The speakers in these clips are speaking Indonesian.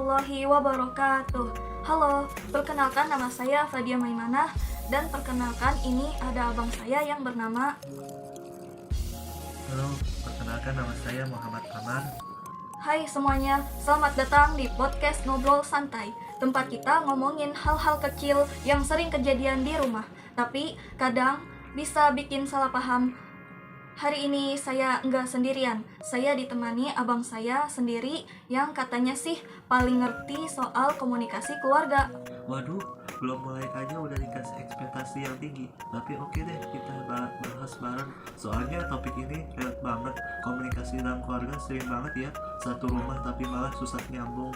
warahmatullahi wabarakatuh. Halo, perkenalkan nama saya Fadia Maimanah. Dan perkenalkan ini ada abang saya yang bernama. Halo, perkenalkan nama saya Muhammad Kamar. Hai semuanya, selamat datang di podcast Ngobrol Santai. Tempat kita ngomongin hal-hal kecil yang sering kejadian di rumah, tapi kadang bisa bikin salah paham. Hari ini saya nggak sendirian, saya ditemani abang saya sendiri yang katanya sih paling ngerti soal komunikasi keluarga. Waduh, belum mulai aja udah dikasih ekspektasi yang tinggi. Tapi oke deh, kita bahas bareng. Soalnya topik ini relate banget. Komunikasi dalam keluarga sering banget ya, satu rumah tapi malah susah nyambung.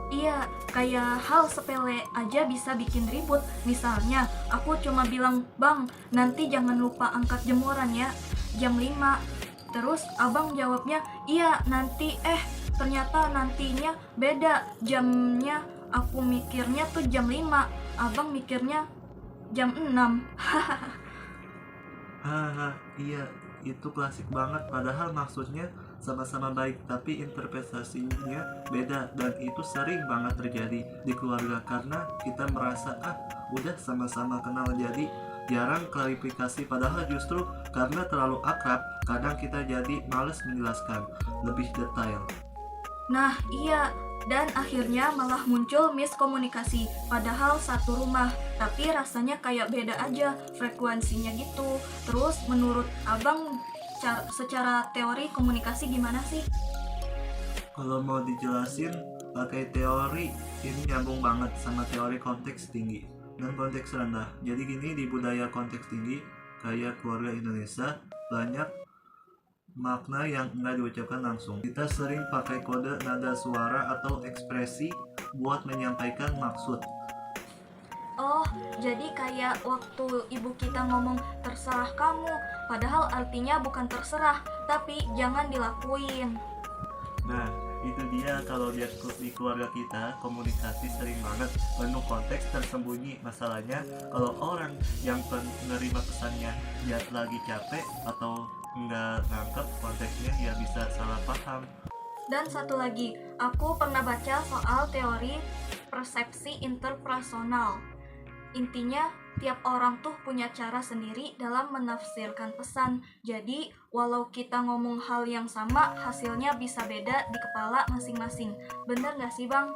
Iya, kayak hal sepele aja bisa bikin ribut. Misalnya, aku cuma bilang, "Bang, nanti jangan lupa angkat jemuran ya, jam 5." Terus abang jawabnya, "Iya, nanti." Ternyata nantinya beda jamnya. Aku mikirnya tuh jam 5, abang mikirnya jam 6. Haha, iya, itu klasik banget. Padahal maksudnya sama-sama baik, tapi interpretasinya beda. Dan itu sering banget terjadi di keluarga karena kita merasa udah sama-sama kenal, jadi jarang klarifikasi. Padahal justru karena terlalu akrab, kadang kita jadi males menjelaskan lebih detail. Nah, iya, dan akhirnya malah muncul miskomunikasi. Padahal satu rumah, tapi rasanya kayak beda aja frekuensinya gitu. Terus menurut abang, secara teori komunikasi gimana sih? Kalau mau dijelasin pakai teori, ini nyambung banget sama teori konteks tinggi dan konteks rendah. Jadi gini, di budaya konteks tinggi kayak keluarga Indonesia, banyak makna yang enggak diucapkan langsung. Kita sering pakai kode nada suara atau ekspresi buat menyampaikan maksud. Oh, jadi kayak waktu ibu kita ngomong terserah kamu, padahal artinya bukan terserah, tapi jangan dilakuin. Nah, itu dia. Kalau di keluarga kita, komunikasi sering banget penuh konteks tersembunyi. Masalahnya kalau orang yang penerima pesannya dia lagi capek atau nggak nangkep konteksnya, ya bisa salah paham. Dan satu lagi, aku pernah baca soal teori persepsi interpersonal. Intinya, tiap orang tuh punya cara sendiri dalam menafsirkan pesan. Jadi, walau kita ngomong hal yang sama, hasilnya bisa beda di kepala masing-masing. Bener gak sih, Bang?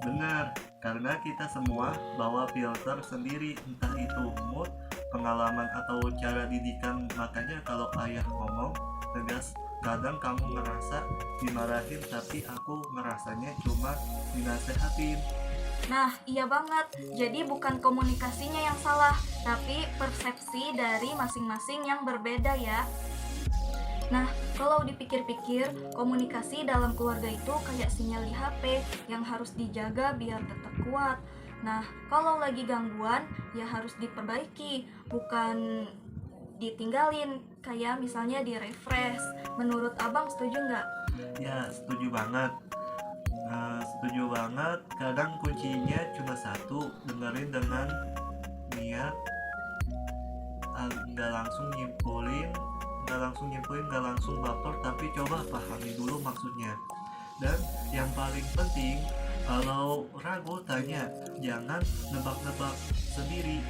Benar, karena kita semua bawa filter sendiri, entah itu mood, pengalaman, atau cara didikan. Makanya kalau ayah ngomong tegas, kadang kamu ngerasa dimarahin, tapi aku ngerasanya cuma dinasehatin. Nah, iya banget. Jadi bukan komunikasinya yang salah, tapi persepsi dari masing-masing yang berbeda ya. Nah, kalau dipikir-pikir, komunikasi dalam keluarga itu kayak sinyal di HP yang harus dijaga biar tetap kuat. Nah, kalau lagi gangguan, ya harus diperbaiki, bukan ditinggalin, kayak misalnya di refresh. Menurut abang setuju nggak? Ya, setuju banget. Setuju banget. Kadang kuncinya cuma satu, dengerin dengan niat, nggak langsung nyimpulin, nggak langsung baper, tapi coba pahami dulu maksudnya. Dan yang paling penting, kalau ragu tanya, jangan nebak-nebak sendiri.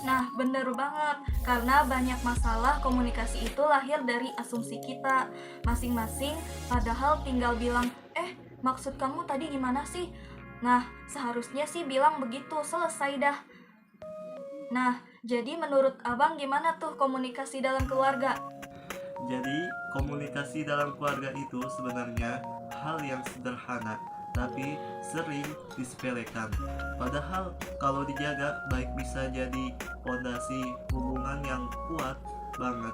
Nah, bener banget, karena banyak masalah komunikasi itu lahir dari asumsi kita masing-masing, padahal tinggal bilang, maksud kamu tadi gimana sih? Nah, seharusnya sih bilang begitu, selesai dah. Nah, jadi menurut abang gimana tuh komunikasi dalam keluarga? Jadi, komunikasi dalam keluarga itu sebenarnya hal yang sederhana, tapi sering disepelekan. Padahal kalau dijaga baik bisa jadi fondasi hubungan yang kuat banget.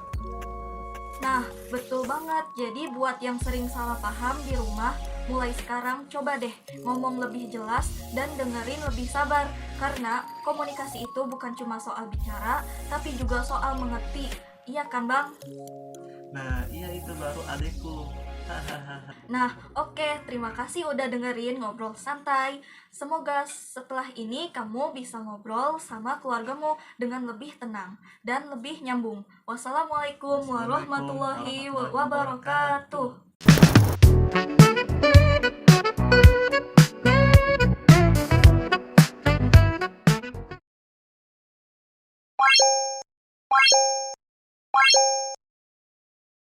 Nah, betul banget. Jadi buat yang sering salah paham di rumah, mulai sekarang coba deh ngomong lebih jelas dan dengerin lebih sabar. Karena komunikasi itu bukan cuma soal bicara, tapi juga soal mengerti. Iya kan, Bang? Nah, iya, itu baru adekku. Nah, oke, terima kasih udah dengerin ngobrol santai. Semoga setelah ini kamu bisa ngobrol sama keluargamu dengan lebih tenang dan lebih nyambung. Wassalamualaikum warahmatullahi wabarakatuh.